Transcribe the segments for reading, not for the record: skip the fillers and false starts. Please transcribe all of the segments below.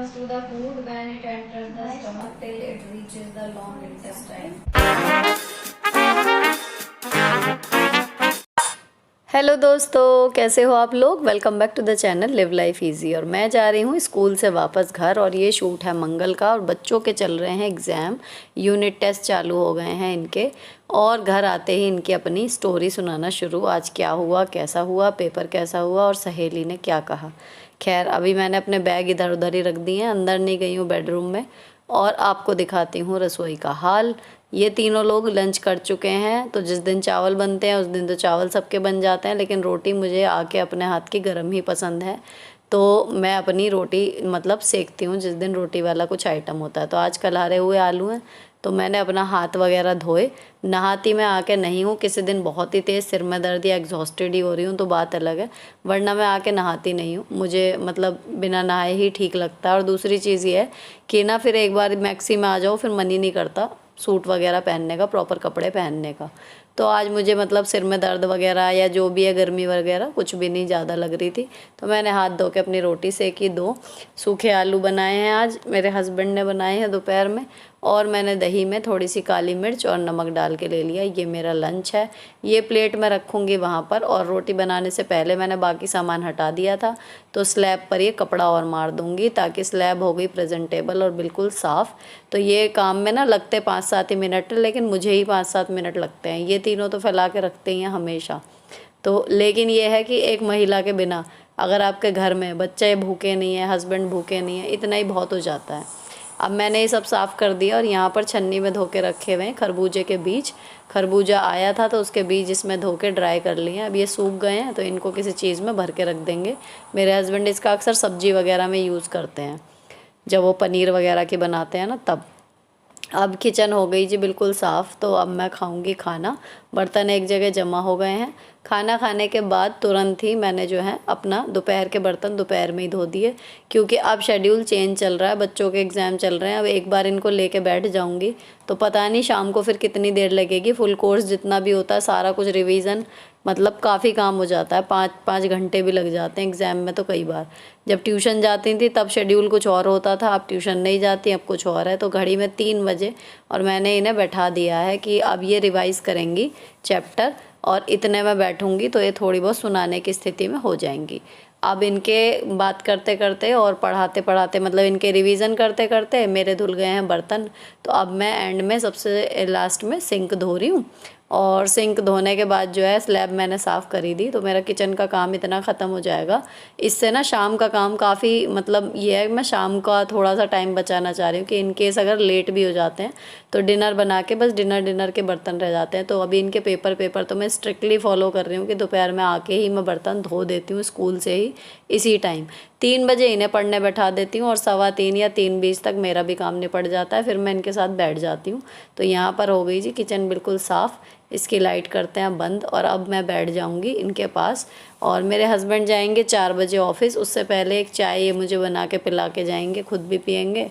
happens to the food when it enters the stomach till it reaches the long intestine. Hello दोस्तों, कैसे हो आप लोग। Welcome back to the channel Live Life Easy. और मैं जा रही हूँ स्कूल से वापस घर, और ये शूट है मंगल का, और बच्चों के चल रहे हैं एग्ज़ाम, यूनिट टेस्ट चालू हो गए हैं इनके। और घर आते ही इनकी अपनी स्टोरी सुनाना शुरू, आज क्या हुआ, कैसा हुआ, पेपर कैसा हुआ और सहेली ने क्या कहा। खैर, अभी मैंने अपने बैग इधर उधर ही रख दिए हैं, अंदर नहीं गई हूँ बेडरूम में। और आपको दिखाती हूँ रसोई का हाल। ये तीनों लोग लंच कर चुके हैं, तो जिस दिन चावल बनते हैं उस दिन तो चावल सबके बन जाते हैं, लेकिन रोटी मुझे आके अपने हाथ की गर्म ही पसंद है। तो मैं अपनी रोटी मतलब सेकती हूँ जिस दिन रोटी वाला कुछ आइटम होता है। तो आज कलहारे हुए आलू हैं, तो मैंने अपना हाथ वगैरह धोए। नहाती मैं आके नहीं हूँ, किसी दिन बहुत ही तेज़ सिर में दर्द या एग्जॉस्टेड ही हो रही हूँ तो बात अलग है, वरना मैं आके नहाती नहीं हूँ। मुझे मतलब बिना नहाए ही ठीक लगता है। और दूसरी चीज़ ये है कि ना फिर एक बार मैक्सी में आ जाओ फिर मन ही नहीं करता सूट वगैरह पहनने का, प्रॉपर कपड़े पहनने का। तो आज मुझे मतलब सिर में दर्द वगैरह या जो भी है, गर्मी वगैरह कुछ भी नहीं ज़्यादा लग रही थी, तो मैंने हाथ धो के अपनी रोटी सेकी। 2 सूखे आलू बनाए हैं आज मेरे हस्बैंड ने बनाए हैं दोपहर में, और मैंने दही में थोड़ी सी काली मिर्च और नमक डाल के ले लिया। ये मेरा लंच है, ये प्लेट मैं रखूँगी वहाँ पर। और रोटी बनाने से पहले मैंने बाकी सामान हटा दिया था, तो स्लैब पर ये कपड़ा और मार दूँगी ताकि स्लैब हो गई प्रेजेंटेबल और बिल्कुल साफ़। तो ये काम में ना लगते 5-7 ही मिनट, लेकिन मुझे ही 5-7 मिनट लगते हैं। ये तीनों तो फैला के रखते ही हैं हमेशा। तो लेकिन ये है कि एक महिला के बिना अगर आपके घर में बच्चे भूखे नहीं है, हस्बैंड भूखे नहीं है, इतना ही बहुत हो जाता है। अब मैंने ये सब साफ़ कर दिया, और यहाँ पर छन्नी में धो के रखे हुए हैं खरबूजे के बीज। खरबूजा आया था तो उसके बीज इसमें धो के ड्राई कर लिए हैं। अब ये सूख गए हैं तो इनको किसी चीज़ में भर के रख देंगे। मेरे हस्बैंड इसका अक्सर सब्जी वगैरह में यूज़ करते हैं, जब वो पनीर वगैरह की बनाते हैं ना तब। अब किचन हो गई जी बिल्कुल साफ़, तो अब मैं खाऊंगी खाना। बर्तन एक जगह जमा हो गए हैं। खाना खाने के बाद तुरंत ही मैंने जो है अपना दोपहर के बर्तन दोपहर में ही धो दिए, क्योंकि अब शेड्यूल चेंज चल रहा है, बच्चों के एग्ज़ाम चल रहे हैं। अब एक बार इनको लेके बैठ जाऊंगी तो पता नहीं शाम को फिर कितनी देर लगेगी। फुल कोर्स जितना भी होता है सारा कुछ रिवीजन, मतलब काफ़ी काम हो जाता है। 5-5 घंटे भी लग जाते हैं एग्ज़ाम में तो कई बार। जब ट्यूशन जाती थी तब शेड्यूल कुछ और होता था, अब ट्यूशन नहीं जाती, अब कुछ और है। तो घड़ी में 3 बजे और मैंने इन्हें बैठा दिया है कि अब ये रिवाइज़ करेंगी चैप्टर, और इतने में बैठूंगी तो ये थोड़ी बहुत सुनाने की स्थिति में हो जाएंगी। अब इनके बात करते करते और पढ़ाते पढ़ाते, मतलब इनके रिवीजन करते करते मेरे धुल गए हैं बर्तन। तो अब मैं एंड में सबसे लास्ट में सिंक धो रही हूँ, और सिंक धोने के बाद जो है स्लैब मैंने साफ़ करी दी, तो मेरा किचन का काम इतना ख़त्म हो जाएगा। इससे ना शाम का काम काफ़ी, मतलब ये है मैं शाम का थोड़ा सा टाइम बचाना चाह रही हूँ कि इन केस अगर लेट भी हो जाते हैं तो डिनर बना के बस डिनर के बर्तन रह जाते हैं। तो अभी इनके पेपर तो मैं स्ट्रिक्टली फॉलो कर रही हूँ कि दोपहर में आके ही मैं बर्तन धो देती हूँ स्कूल से ही इसी टाइम। 3 बजे इन्हें पढ़ने बैठा देती हूँ, और 3:15 या 3:20 तक मेरा भी काम निपट जाता है, फिर मैं इनके साथ बैठ जाती हूँ। तो यहाँ पर हो गई जी किचन बिल्कुल साफ़। इसकी लाइट करते हैं बंद, और अब मैं बैठ जाऊंगी इनके पास। और मेरे हस्बैंड जाएंगे 4 बजे ऑफिस, उससे पहले एक चाय ये मुझे बना के पिला के जाएंगे, खुद भी पियेंगे।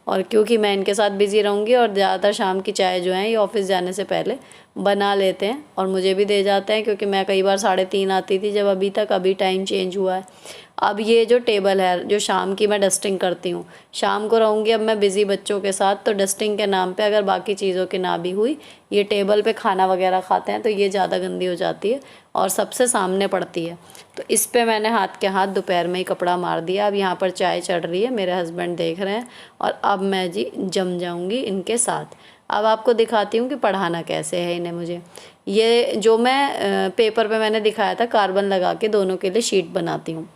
और क्योंकि मैं इनके साथ बिज़ी रहूँगी, और ज़्यादातर शाम की चाय जो है ये ऑफिस जाने से पहले बना लेते हैं और मुझे भी दे जाते हैं, क्योंकि मैं कई बार 3:30 आती थी जब, अभी तक अभी टाइम चेंज हुआ है। अब ये जो टेबल है जो शाम की मैं डस्टिंग करती हूँ, शाम को रहूँगी अब मैं बिज़ी बच्चों के साथ, तो डस्टिंग के नाम पे अगर बाकी चीज़ों की ना भी हुई, ये टेबल पे खाना वगैरह खाते हैं तो ये ज़्यादा गंदी हो जाती है और सबसे सामने पड़ती है। तो इस पे मैंने हाथ के हाथ दोपहर में ही कपड़ा मार दिया। अब यहाँ पर चाय चढ़ रही है, मेरे हस्बैंड देख रहे हैं, और अब मैं जी जम जाऊँगी इनके साथ। अब आपको दिखाती हूँ कि पढ़ाना कैसे है इन्हें मुझे। ये जो मैं पेपर पे मैंने दिखाया था कार्बन लगा के दोनों के लिए शीट बनाती हूँ,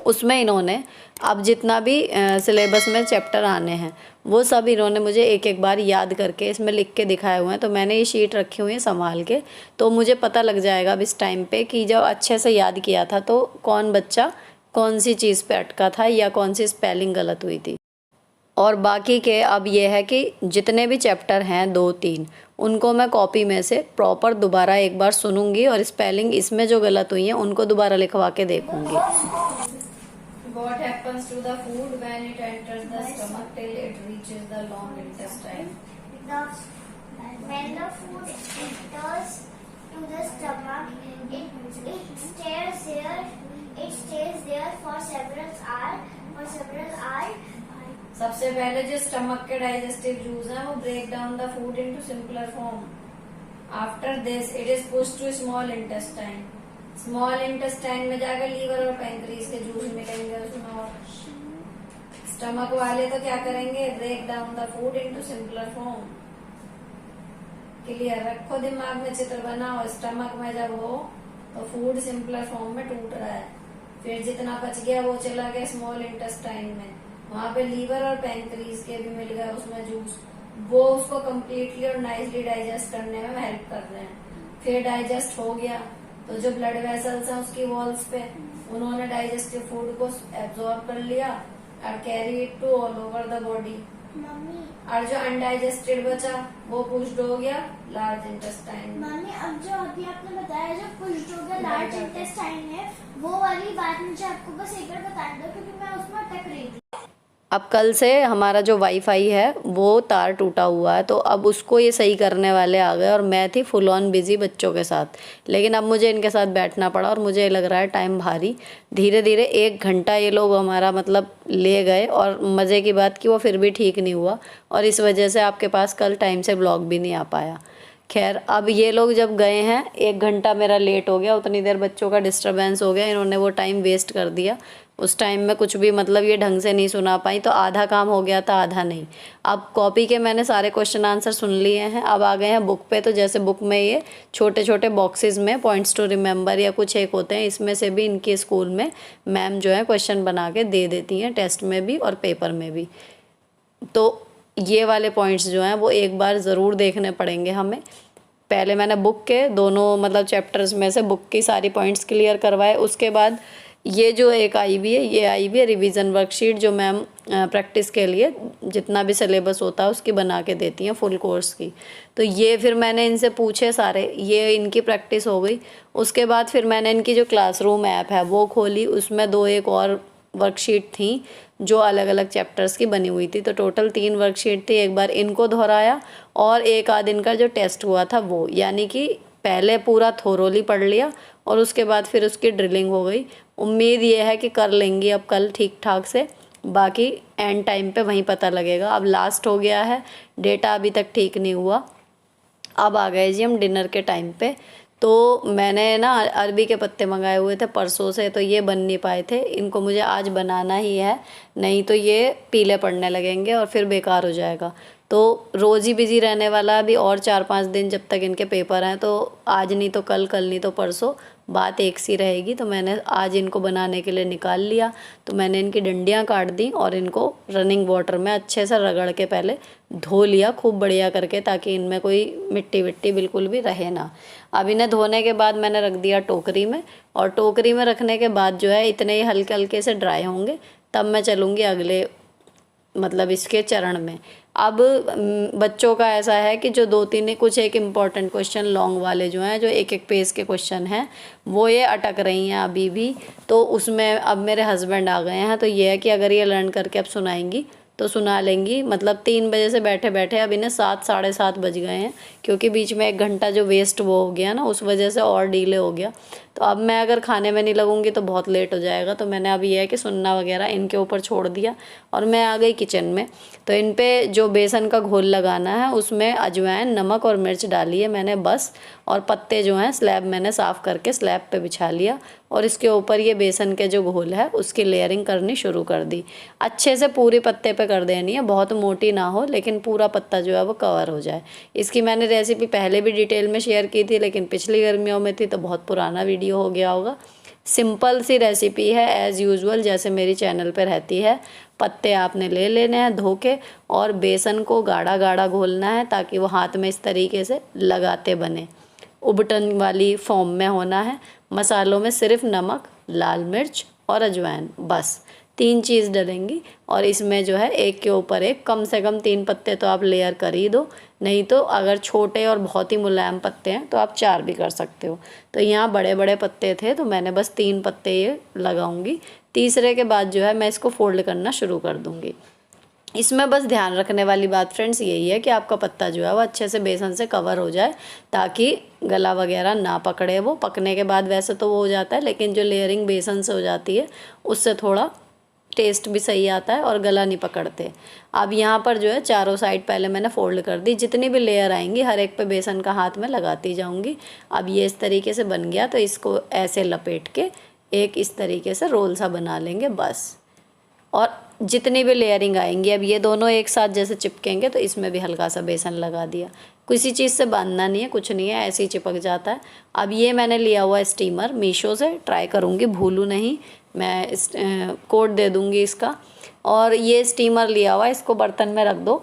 उसमें इन्होंने अब जितना भी सिलेबस में चैप्टर आने हैं वो सब इन्होंने मुझे एक एक बार याद करके इसमें लिख के दिखाए हुए हैं। तो मैंने ये शीट रखी हुई है संभाल के, तो मुझे पता लग जाएगा अब इस टाइम पे कि जब अच्छे से याद किया था तो कौन बच्चा कौन सी चीज़ पे अटका था या कौन सी स्पेलिंग गलत हुई थी। और बाकी के अब ये है कि जितने भी चैप्टर हैं 2-3, उनको मैं कॉपी में से प्रॉपर दोबारा एक बार सुनूंगी, और स्पेलिंग इसमें जो गलत हुई है उनको दोबारा लिखवा के देखूंगी। What happens to the food when it enters the stomach till it reaches the long intestine? When the food enters to the stomach, it stays there for several hours सबसे पहले जो स्टमक के डाइजेस्टिव जूस हैं वो break down the food into simpler form. After this it is push to small intestine. Small intestine में जाकर liver और पैंक्रीज के जूस मिलेंगे उसमें। और स्टमक वाले तो क्या करेंगे, break down the food into simpler form. Clear रखो, दिमाग में चित्र बनाओ। स्टमक में जब हो तो फूड सिंपलर फॉर्म में टूट रहा है, फिर जितना बच गया वो चला गया स्मॉल इंटेस्टाइन में, वहां पे लीवर और पैंक्रीज के भी मिल गए उसमें जूस। वो उसको कम्प्लीटली और नाइसली डाइजेस्ट करने में हेल्प कर रहे हैं। फिर डाइजेस्ट हो गया तो जो ब्लड वेसल्स हैं उसकी वॉल्स पे उन्होंने डाइजेस्टिव फूड को एब्जॉर्ब कर लिया और carry it to all over the body. Mummy और जो अनडाइजेस्टेड बचा वो पुश्ड हो गया लार्ज इंटेस्टाइन में। मम्मी अब जो अभी आपने बताया जो पुश्ड हो गया लार्ज इंटेस्टाइन है, वो वाली बात मुझे आपको बस एक बार बता दो क्योंकि मैं उसमें अटक रही थी। अब कल से हमारा जो वाईफाई है वो तार टूटा हुआ है, तो अब उसको ये सही करने वाले आ गए और मैं थी फुल ऑन बिजी बच्चों के साथ। लेकिन अब मुझे इनके साथ बैठना पड़ा और मुझे लग रहा है टाइम भारी। धीरे धीरे 1 घंटा ये लोग हमारा मतलब ले गए और मज़े की बात कि वो फिर भी ठीक नहीं हुआ और इस वजह से आपके पास कल टाइम से ब्लॉग भी नहीं आ पाया। खैर अब ये लोग जब गए हैं 1 घंटा मेरा लेट हो गया, उतनी देर बच्चों का डिस्टरबेंस हो गया, इन्होंने वो टाइम वेस्ट कर दिया। उस टाइम में कुछ भी मतलब ये ढंग से नहीं सुना पाई, तो आधा काम हो गया था आधा नहीं। अब कॉपी के मैंने सारे क्वेश्चन आंसर सुन लिए हैं, अब आ गए हैं बुक पे। तो जैसे बुक में ये छोटे छोटे बॉक्सेस में पॉइंट्स टू रिमेंबर या कुछ एक होते हैं, इसमें से भी इनके स्कूल में मैम जो है क्वेश्चन बना के दे देती हैं, टेस्ट में भी और पेपर में भी। तो ये वाले पॉइंट्स जो हैं वो एक बार ज़रूर देखने पड़ेंगे हमें। पहले मैंने बुक के दोनों मतलब चैप्टर्स में से बुक की सारी पॉइंट्स क्लियर करवाए। उसके बाद ये जो एक आई भी है, ये आई भी है रिवीजन वर्कशीट, जो मैम प्रैक्टिस के लिए जितना भी सिलेबस होता है उसकी बना के देती हैं फुल कोर्स की। तो ये फिर मैंने इनसे पूछे सारे, ये इनकी प्रैक्टिस हो गई। उसके बाद फिर मैंने इनकी जो क्लासरूम ऐप है वो खोली, उसमें 2 एक और वर्कशीट थी जो अलग अलग चैप्टर्स की बनी हुई थी। तो टोटल 3 वर्कशीट थी। एक बार इनको दोहराया और एक आध दिन का जो टेस्ट हुआ था वो, यानी कि पहले पूरा थोरोली पढ़ लिया और उसके बाद फिर उसकी ड्रिलिंग हो गई। उम्मीद ये है कि कर लेंगी अब कल ठीक ठाक से, बाकी एंड टाइम पे वहीं पता लगेगा। अब लास्ट हो गया है, डेटा अभी तक ठीक नहीं हुआ। अब आ गए जी हम डिनर के टाइम पे। तो मैंने ना अरबी के पत्ते मंगाए हुए थे परसों से, तो ये बन नहीं पाए थे। इनको मुझे आज बनाना ही है, नहीं तो ये पीले पड़ने लगेंगे और फिर बेकार हो जाएगा। तो रोज़ ही बिज़ी रहने वाला अभी और 4-5 दिन जब तक इनके पेपर हैं। तो आज नहीं तो कल, कल नहीं तो परसों, बात एक सी रहेगी। तो मैंने आज इनको बनाने के लिए निकाल लिया। तो मैंने इनकी डंडियाँ काट दी और इनको रनिंग वाटर में अच्छे से रगड़ के पहले धो लिया खूब बढ़िया करके, ताकि इनमें कोई मिट्टी विट्टी बिल्कुल भी रहे ना। अब इन्हें धोने के बाद मैंने रख दिया टोकरी में, और टोकरी में रखने के बाद जो है इतने ही हल्के हल्के से ड्राई होंगे, तब मैं चलूँगी अगले मतलब इसके चरण में। अब बच्चों का ऐसा है कि जो 2-3 कुछ एक इम्पॉर्टेंट क्वेश्चन लॉन्ग वाले जो हैं, जो एक एक पेज के क्वेश्चन हैं, वो ये अटक रही हैं अभी भी। तो उसमें अब मेरे हस्बैंड आ गए हैं, तो ये है कि अगर ये लर्न करके अब सुनाएंगी तो सुना लेंगी। मतलब 3 बजे से बैठे बैठे अब इन्हें 7 साढ़े 7 बज गए हैं, क्योंकि बीच में 1 घंटा जो वेस्ट वो हो गया ना, उस वजह से और डिले हो गया। तो अब मैं अगर खाने में नहीं लगूंगी तो बहुत लेट हो जाएगा। तो मैंने अब ये है कि सुनना वगैरह इनके ऊपर छोड़ दिया और मैं आ गई किचन में। तो इन पे जो बेसन का घोल लगाना है उसमें अजवाइन, नमक और मिर्च डाली है मैंने बस, और पत्ते जो हैं स्लैब मैंने साफ़ करके स्लैब पे बिछा लिया और इसके ऊपर ये बेसन के जो घोल है उसकी लेयरिंग करनी शुरू कर दी। अच्छे से पूरी पत्ते पे कर देनी है, बहुत मोटी ना हो लेकिन पूरा पत्ता जो है वो कवर हो जाए। इसकी मैंने रेसिपी पहले भी डिटेल में शेयर की थी, लेकिन पिछली गर्मियों में थी तो बहुत पुराना वीडियो हो गया होगा। सिंपल सी रेसिपी है एज़ यूजुअल, जैसे मेरी चैनल पे रहती है। पत्ते आपने ले लेने हैं धो के और बेसन को गाढ़ा गाढ़ा घोलना है ताकि वो हाथ में इस तरीके से लगाते बने, उबटन वाली फॉर्म में होना है। मसालों में सिर्फ नमक, लाल मिर्च और अजवाइन, बस 3 चीज़ डलेंगी। और इसमें जो है एक के ऊपर एक कम से कम 3 पत्ते तो आप लेयर कर ही दो, नहीं तो अगर छोटे और बहुत ही मुलायम पत्ते हैं तो आप 4 भी कर सकते हो। तो यहाँ बड़े बड़े पत्ते थे तो मैंने बस 3 पत्ते ये लगाऊंगी। तीसरे के बाद जो है मैं इसको फोल्ड करना शुरू कर दूंगी। इसमें बस ध्यान रखने वाली बात फ्रेंड्स यही है कि आपका पत्ता जो है वो अच्छे से बेसन से कवर हो जाए, ताकि गला वगैरह ना पकड़े। वो पकने के बाद वैसे तो वो हो जाता है, लेकिन जो लेयरिंग बेसन से हो जाती है उससे थोड़ा टेस्ट भी सही आता है और गला नहीं पकड़ते। अब यहाँ पर जो है चारों साइड पहले मैंने फोल्ड कर दी, जितनी भी लेयर आएंगी हर एक पे बेसन का हाथ में लगाती जाऊँगी। अब ये इस तरीके से बन गया तो इसको ऐसे लपेट के एक इस तरीके से रोल सा बना लेंगे बस। और जितनी भी लेयरिंग आएंगी, अब ये दोनों एक साथ जैसे चिपकेंगे तो इसमें भी हल्का सा बेसन लगा दिया। किसी चीज़ से बांधना नहीं है, कुछ नहीं है, ऐसे ही चिपक जाता है। अब ये मैंने लिया हुआ स्टीमर मीशो से, ट्राई करूँगी भूलूँ नहीं, मैं इस कोड दे दूँगी इसका। और ये स्टीमर लिया हुआ है, इसको बर्तन में रख दो,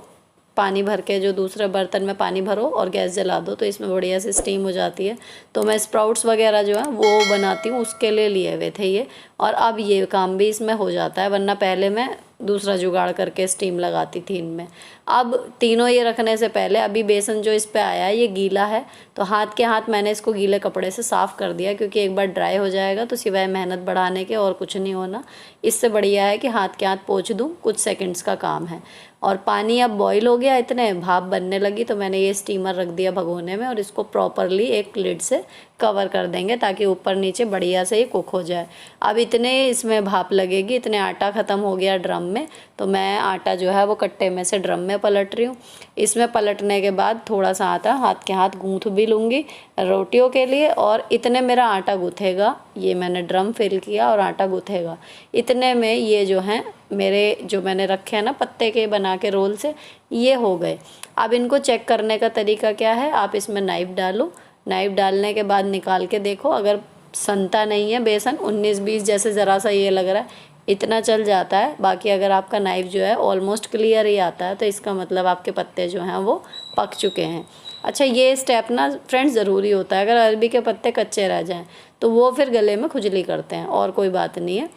पानी भर के जो दूसरे बर्तन में पानी भरो और गैस जला दो तो इसमें बढ़िया से स्टीम हो जाती है। तो मैं स्प्राउट्स वगैरह जो है वो बनाती हूँ, उसके लिए लिए हुए थे ये। और अब ये काम भी इसमें हो जाता है, वरना पहले मैं दूसरा जुगाड़ करके स्टीम लगाती थी इनमें। अब तीनों ये रखने से पहले अभी बेसन जो इस पे आया है ये गीला है, तो हाथ के हाथ मैंने इसको गीले कपड़े से साफ़ कर दिया, क्योंकि एक बार ड्राई हो जाएगा तो सिवाय मेहनत बढ़ाने के और कुछ नहीं होना। इससे बढ़िया है कि हाथ के हाथ पोंछ दूँ, कुछ सेकंड्स का काम है। और पानी अब बॉईल हो गया, इतने भाप बनने लगी तो मैंने ये स्टीमर रख दिया भगोने में और इसको प्रॉपरली एक लिड से कवर कर देंगे ताकि ऊपर नीचे बढ़िया से ये कुक हो जाए। अब इतने इसमें भाप लगेगी, इतने आटा ख़त्म हो गया ड्रम में, तो मैं आटा जो है वो कट्टे में से ड्रम में पलट रही हूँ। इसमें पलटने के बाद थोड़ा सा आटा हाथ के हाथ गूँथ भी लूँगी रोटियों के लिए। और इतने मेरा आटा गूँथेगा, ये मैंने ड्रम फिल किया और आटा गूँथेगा, इतने में ये जो हैं मेरे जो मैंने रखे हैं ना पत्ते के बना के रोल से, ये हो गए। अब इनको चेक करने का तरीका क्या है, आप इसमें नाइफ़ डालो, नाइफ़ डालने के बाद निकाल के देखो, अगर सनता नहीं है बेसन 19-20 जैसे ज़रा सा ये लग रहा है, इतना चल जाता है। बाकी अगर आपका नाइफ़ जो है ऑलमोस्ट क्लियर ही आता है तो इसका मतलब आपके पत्ते जो हैं वो पक चुके हैं। अच्छा, ये स्टेप ना फ्रेंड्स ज़रूरी होता है, अगर अरबी के पत्ते कच्चे रह जाएँ तो वो फिर गले में खुजली करते हैं, और कोई बात नहीं है।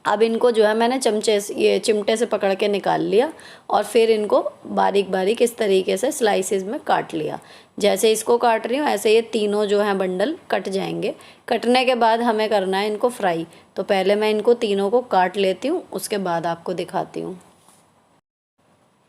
अब इनको जो है मैंने ये चिमटे से पकड़ के निकाल लिया और फिर इनको बारीक बारीक इस तरीके से स्लाइसेस में काट लिया। जैसे इसको काट रही हूँ ऐसे ये तीनों जो हैं बंडल कट जाएंगे। कटने के बाद हमें करना है इनको फ्राई, तो पहले मैं इनको तीनों को काट लेती हूँ, उसके बाद आपको दिखाती हूँ।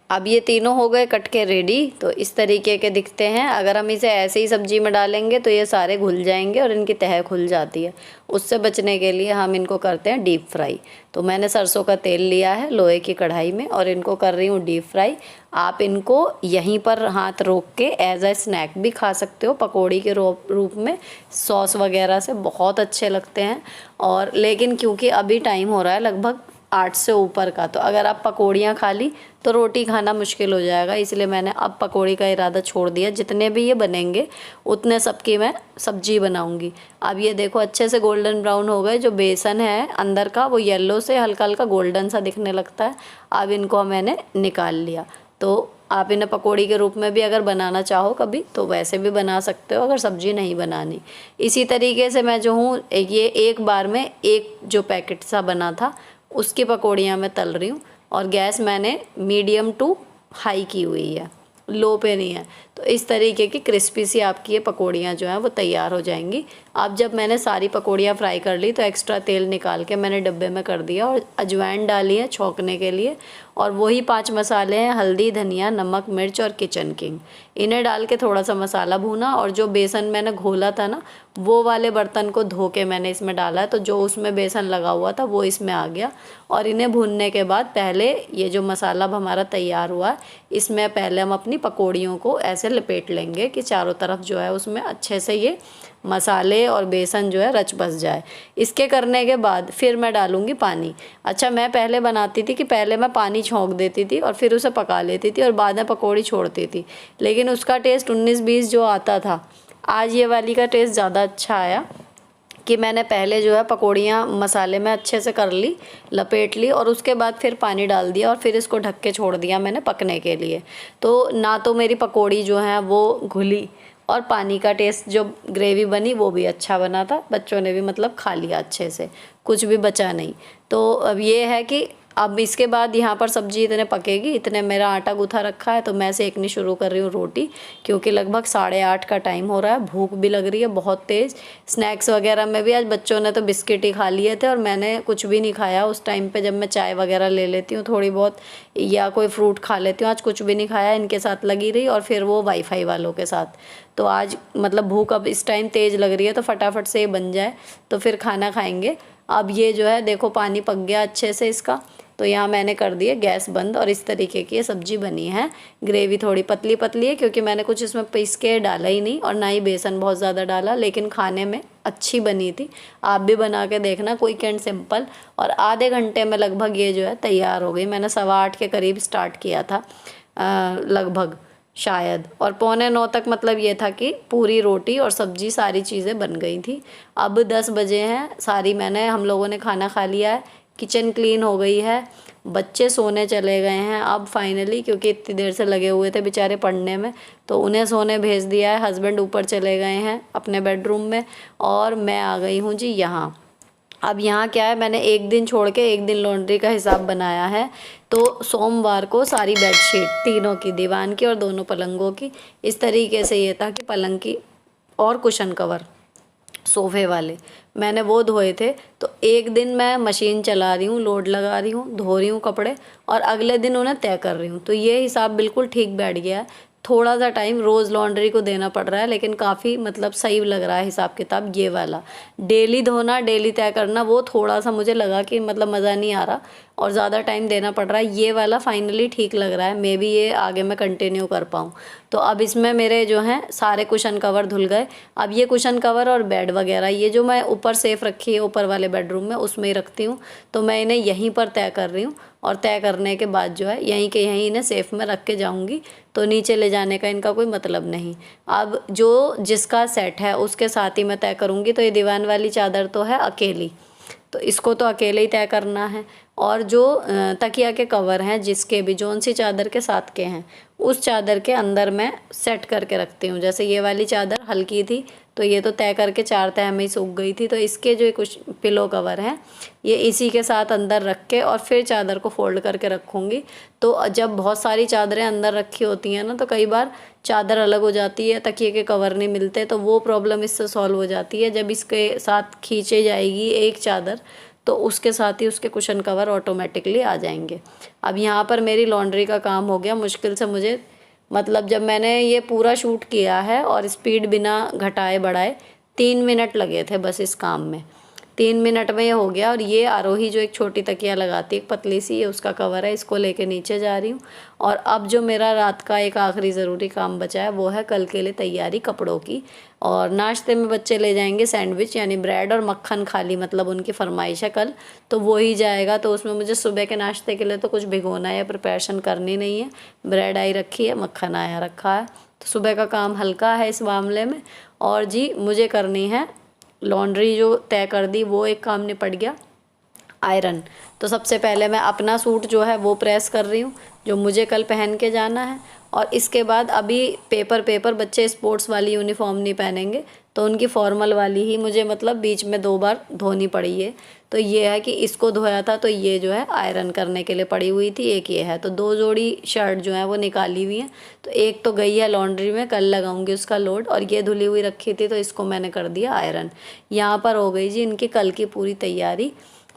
अब ये तीनों हो गए कट के रेडी, तो इस तरीके के दिखते हैं। अगर हम इसे ऐसे ही सब्जी में डालेंगे तो ये सारे घुल जाएंगे और इनकी तह खुल जाती है। उससे बचने के लिए हम इनको करते हैं डीप फ्राई। तो मैंने सरसों का तेल लिया है लोहे की कढ़ाई में और इनको कर रही हूँ डीप फ्राई। आप इनको यहीं पर हाथ रोक के एज अ स्नैक भी खा सकते हो, पकौड़ी के रूप में, सॉस वगैरह से बहुत अच्छे लगते हैं। और लेकिन क्योंकि अभी टाइम हो रहा है लगभग 8 से ऊपर का, तो अगर आप पकौड़ियाँ खा ली तो रोटी खाना मुश्किल हो जाएगा, इसलिए मैंने अब पकौड़ी का इरादा छोड़ दिया। जितने भी ये बनेंगे उतने सबकी मैं सब्जी बनाऊंगी। अब ये देखो अच्छे से गोल्डन ब्राउन हो गए, जो बेसन है अंदर का वो येलो से हल्का हल्का गोल्डन सा दिखने लगता है। अब इनको मैंने निकाल लिया। तो आप इन्हें पकौड़ी के रूप में भी अगर बनाना चाहो कभी तो वैसे भी बना सकते हो, अगर सब्जी नहीं बनानी। इसी तरीके से मैं जो हूँ ये एक बार में एक जो पैकेट सा बना था उसकी पकौड़ियाँ मैं तल रही हूँ, और गैस मैंने मीडियम टू हाई की हुई है, लो पे नहीं है। तो इस तरीके की क्रिस्पी सी आपकी ये पकौड़ियाँ जो हैं वो तैयार हो जाएंगी। अब जब मैंने सारी पकौड़ियाँ फ्राई कर ली तो एक्स्ट्रा तेल निकाल के मैंने डब्बे में कर दिया और अजवाइन डाली है छौंकने के लिए, और वही 5 मसाले हैं हल्दी, धनिया, नमक, मिर्च और किचन किंग। इन्हें डाल के थोड़ा सा मसाला भूना, और जो बेसन मैंने घोला था ना वो वाले बर्तन को धो के मैंने इसमें डाला है, तो जो उसमें बेसन लगा हुआ था वो इसमें आ गया। और इन्हें भूनने के बाद पहले ये जो मसाला हमारा तैयार हुआ है इसमें पहले हम अपनी पकौड़ियों को ऐसे लपेट लेंगे कि चारों तरफ जो है उसमें अच्छे से ये मसाले और बेसन जो है रच बस जाए। इसके करने के बाद फिर मैं डालूंगी पानी। अच्छा, मैं पहले बनाती थी कि पहले मैं पानी छोंक देती थी और फिर उसे पका लेती थी और बाद में पकौड़ी छोड़ती थी, लेकिन उसका टेस्ट 19-20 जो आता था, आज ये वाली का टेस्ट ज़्यादा अच्छा आया कि मैंने पहले जो है पकौड़ियाँ मसाले में अच्छे से कर ली, लपेट ली, और उसके बाद फिर पानी डाल दिया और फिर इसको ढक के छोड़ दिया मैंने पकने के लिए। तो ना तो मेरी पकौड़ी जो है वो घुली, और पानी का टेस्ट जो ग्रेवी बनी वो भी अच्छा बना था, बच्चों ने भी मतलब खा लिया अच्छे से, कुछ भी बचा नहीं। तो अब ये है कि अब इसके बाद यहाँ पर सब्जी इतने पकेगी, इतने मेरा आटा गूँथा रखा है, तो मैं सेकनी शुरू कर रही हूँ रोटी, क्योंकि लगभग 8:30 का टाइम हो रहा है, भूख भी लग रही है बहुत तेज़। स्नैक्स वगैरह में भी आज बच्चों ने तो बिस्किट ही खा लिए थे और मैंने कुछ भी नहीं खाया उस टाइम पे, जब मैं चाय वगैरह ले लेती हूँ थोड़ी बहुत या कोई फ्रूट खा लेती हूँ। आज कुछ भी नहीं खाया, इनके साथ लगी रही और फिर वो वाईफाई वालों के साथ। तो आज मतलब भूख अब इस टाइम तेज़ लग रही है, तो फटाफट से ये बन जाए तो फिर खाना खाएंगे। अब ये जो है देखो पानी पक गया अच्छे से इसका, तो यहाँ मैंने कर दिया गैस बंद और इस तरीके की ये सब्जी बनी है। ग्रेवी थोड़ी पतली पतली है क्योंकि मैंने कुछ इसमें पीस के डाला ही नहीं और ना ही बेसन बहुत ज़्यादा डाला, लेकिन खाने में अच्छी बनी थी। आप भी बना के देखना, क्विक एंड सिंपल। और आधे घंटे में लगभग ये जो है तैयार हो गई। मैंने 8:15 के करीब स्टार्ट किया था लगभग शायद, और 8:45 तक मतलब ये था कि पूरी रोटी और सब्जी सारी चीज़ें बन गई थी। अब 10 बजे हैं, हम लोगों ने खाना खा लिया है, किचन क्लीन हो गई है, बच्चे सोने चले गए हैं अब फाइनली, क्योंकि इतनी देर से लगे हुए थे बेचारे पढ़ने में, तो उन्हें सोने भेज दिया है। हस्बैंड ऊपर चले गए हैं अपने बेडरूम में और मैं आ गई हूँ जी यहाँ। अब यहाँ क्या है, मैंने एक दिन छोड़ के एक दिन लॉन्ड्री का हिसाब बनाया है। तो सोमवार को सारी बेडशीट तीनों की, दीवान की और दोनों पलंगों की, इस तरीके से ये था कि पलंग की और कुशन कवर सोफ़े वाले मैंने वो धोए थे। तो एक दिन मैं मशीन चला रही हूँ, लोड लगा रही हूँ, धो रही हूँ कपड़े, और अगले दिन उन्हें तय कर रही हूँ। तो ये हिसाब बिल्कुल ठीक बैठ गया है। थोड़ा सा टाइम रोज़ लॉन्ड्री को देना पड़ रहा है, लेकिन काफ़ी मतलब सही लग रहा है हिसाब किताब। ये वाला डेली धोना, डेली तय करना, वो थोड़ा सा मुझे लगा कि मतलब मज़ा नहीं आ रहा और ज़्यादा टाइम देना पड़ रहा है। ये वाला फाइनली ठीक लग रहा है, मे बी ये आगे मैं कंटिन्यू कर पाऊँ। तो अब इसमें मेरे जो हैं सारे कुशन कवर धुल गए। अब ये कुशन कवर और बेड वगैरह, ये जो मैं ऊपर सेफ रखी है ऊपर वाले बेडरूम में, उसमें ही रखती हूँ। तो मैं इन्हें यहीं पर तय कर रही हूँ, और तय करने के बाद जो है यहीं के यहीं इन्हें सेफ में रख के जाऊँगी। तो नीचे ले जाने का इनका कोई मतलब नहीं। अब जो जिसका सेट है उसके साथ ही मैं तय करूँगी। तो ये दीवान वाली चादर तो है अकेली, तो इसको तो अकेले ही तय करना है। और जो तकिया के कवर हैं जिसके भी जौन सी चादर के साथ के हैं, उस चादर के अंदर मैं सेट करके रखती हूँ। जैसे ये वाली चादर हल्की थी तो ये तो तय करके 4 तह में ही सूख गई थी, तो इसके जो कुछ पिलो कवर हैं ये इसी के साथ अंदर रख के और फिर चादर को फोल्ड करके रखूँगी। तो जब बहुत सारी चादरें अंदर रखी होती हैं ना, तो कई बार चादर अलग हो जाती है, तकिए के कवर नहीं मिलते, तो वो प्रॉब्लम इससे सॉल्व हो जाती है। जब इसके साथ खींचे जाएगी एक चादर तो उसके साथ ही उसके कुशन कवर ऑटोमेटिकली आ जाएंगे। अब यहाँ पर मेरी लॉन्ड्री का काम हो गया। मुश्किल से मुझे मतलब जब मैंने ये पूरा शूट किया है और स्पीड बिना घटाए बढ़ाए 3 मिनट लगे थे बस इस काम में। 3 मिनट में ये हो गया। और ये आरोही जो एक छोटी तकिया लगाती है, एक पतली सी, ये उसका कवर है, इसको लेके नीचे जा रही हूँ। और अब जो मेरा रात का एक आखिरी ज़रूरी काम बचा है वो है कल के लिए तैयारी कपड़ों की। और नाश्ते में बच्चे ले जाएंगे सैंडविच, यानी ब्रेड और मक्खन खाली, मतलब उनकी फरमाइश है कल, तो वो ही जाएगा। तो उसमें मुझे सुबह के नाश्ते के लिए तो कुछ भिगोना या प्रिपरेशन करनी नहीं है। ब्रेड आई रखी है, मक्खन आया रखा है, तो सुबह का काम हल्का है इस मामले में। और जी मुझे करनी है लॉन्ड्री, जो तय कर दी वो एक काम निपट गया, आयरन। तो सबसे पहले मैं अपना सूट जो है वो प्रेस कर रही हूँ जो मुझे कल पहन के जाना है। और इसके बाद अभी पेपर बच्चे स्पोर्ट्स वाली यूनिफॉर्म नहीं पहनेंगे, तो उनकी फॉर्मल वाली ही मुझे मतलब बीच में 2 बार धोनी पड़ी है। तो ये है कि इसको धोया था तो ये जो है आयरन करने के लिए पड़ी हुई थी, एक ये है। तो 2 जोड़ी शर्ट जो है वो निकाली हुई हैं, तो एक तो गई है लॉन्ड्री में, कल लगाऊंगी उसका लोड। और ये धुली हुई रखी थी तो इसको मैंने कर दिया आयरन। यहाँ पर हो गई जी इनकी कल की पूरी तैयारी।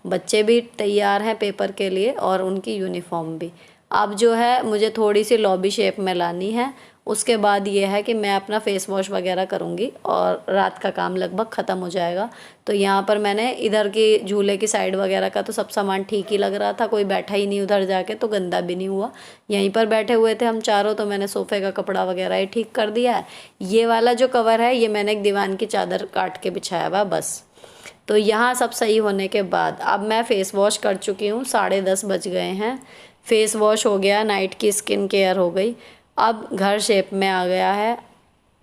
बच्चे भी तैयार हैं पेपर के लिए और उनकी यूनिफॉर्म भी। अब जो है मुझे थोड़ी सी लॉबी शेप में लानी है। उसके बाद ये है कि मैं अपना फेस वॉश वगैरह करूँगी और रात का काम लगभग ख़त्म हो जाएगा। तो यहाँ पर मैंने इधर की झूले की साइड वगैरह का तो सब सामान ठीक ही लग रहा था, कोई बैठा ही नहीं उधर जाके, तो गंदा भी नहीं हुआ। यहीं पर बैठे हुए थे हम चारों, तो मैंने सोफ़े का कपड़ा वगैरह ही ठीक कर दिया है। ये वाला जो कवर है ये मैंने एक दीवान की चादर काट के बिछाया हुआ बस। तो यहाँ सब सही होने के बाद अब मैं फ़ेस वॉश कर चुकी हूँ, 10:30 बज गए हैं। फ़ेस वॉश हो गया, नाइट की स्किन केयर हो गई। अब घर शेप में आ गया है।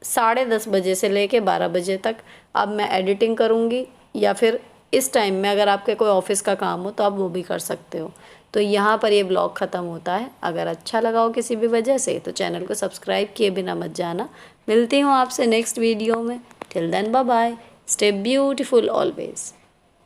10:30 बजे से लेके 12 बजे तक अब मैं एडिटिंग करूँगी, या फिर इस टाइम में अगर आपके कोई ऑफिस का काम हो तो आप वो भी कर सकते हो। तो यहाँ पर ये ब्लॉग ख़त्म होता है। अगर अच्छा लगा हो किसी भी वजह से तो चैनल को सब्सक्राइब किए बिना मत जाना। मिलती हूँ आपसे नेक्स्ट वीडियो में। Till then bye bye, stay beautiful always.